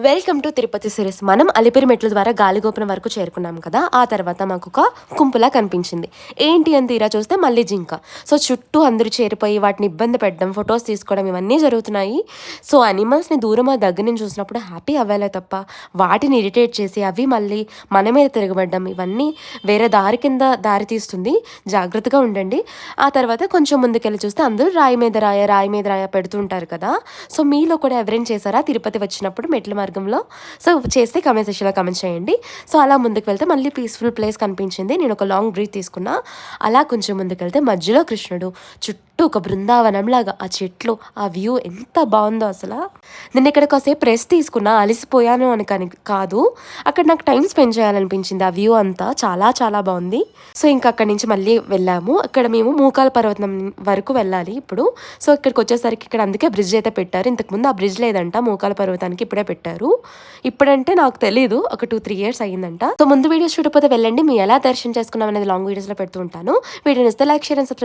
Welcome to Tirupati series. మనం అలిపిరి మెట్ల ద్వారా గాలిగోపురం వరకు చేరుకున్నాం కదా. ఆ తర్వాత మాకు ఒక గుంపులా కనిపించింది. ఏంటి అని తీరా చూస్తే మళ్ళీ జింక. సో చుట్టూ అందరూ చేరిపోయి వాటిని ఇబ్బంది పెట్టడం, ఫొటోస్ తీసుకోవడం ఇవన్నీ జరుగుతున్నాయి. సో అనిమల్స్ని దూరం దగ్గర నుంచి చూసినప్పుడు హ్యాపీ అవ్వాలే తప్ప వాటిని ఇరిటేట్ చేసి అవి మళ్ళీ మన మీద తిరగబడ్డం ఇవన్నీ వేరే దారి కింద దారి తీస్తుంది. జాగ్రత్తగా ఉండండి. ఆ తర్వాత కొంచెం ముందుకెళ్ళి చూస్తే అందరూ రాయి మీద రాయ రాయి మీద రాయ పెడుతుంటారు కదా. సో మీలో కూడా ఎవరైనా చేశారా తిరుపతి వచ్చినప్పుడు మెట్ల మార్గంలో? సో చేస్తే కామెంట్ సెక్షన్లో కామెంట్ చేయండి. సో అలా ముందుకు వెళ్తే మళ్ళీ పీస్ఫుల్ ప్లేస్ కనిపించింది. నేను ఒక లాంగ్ బ్రీత్ తీసుకున్నా. అలా కొంచెం ముందుకెళ్తే మధ్యలో కృష్ణుడు, చుట్టూ ఒక బృందావనంలాగా ఆ చెట్లు, ఆ వ్యూ ఎంత బాగుందో అసలు. నేను ఇక్కడ కాసేపు రెస్ట్ తీసుకున్నా, అలసిపోయాను అని కానీ కాదు, అక్కడ నాకు టైం స్పెండ్ చేయాలనిపించింది. ఆ వ్యూ అంతా చాలా చాలా బాగుంది. సో ఇంకా అక్కడి నుంచి మళ్ళీ వెళ్ళాము. అక్కడ మేము మూకాల పర్వతం వరకు వెళ్ళాలి ఇప్పుడు. సో ఇక్కడికి వచ్చేసరికి ఇక్కడ అందుకే బ్రిడ్జ్ అయితే పెట్టారు. ఇంతకుముందు ఆ బ్రిడ్జ్ లేదంట, మూకాల పర్వతానికి ఇప్పుడే పెట్టారు. ఇప్పుడంటే నాకు తెలీదు, ఒక 2-3 ఇయర్స్ అయ్యిందంట. సో ముందు వీడియోస్ చూడకపోతే వెళ్ళండి. మీ ఎలా దర్శనం చేసుకున్నాం అనేది లాంగ్ వీడియోస్లో పెడుతూ ఉంటాను. వీడియోని ఇస్తే లైక్, షేర్ అండ్ సబ్స్క్రైబ్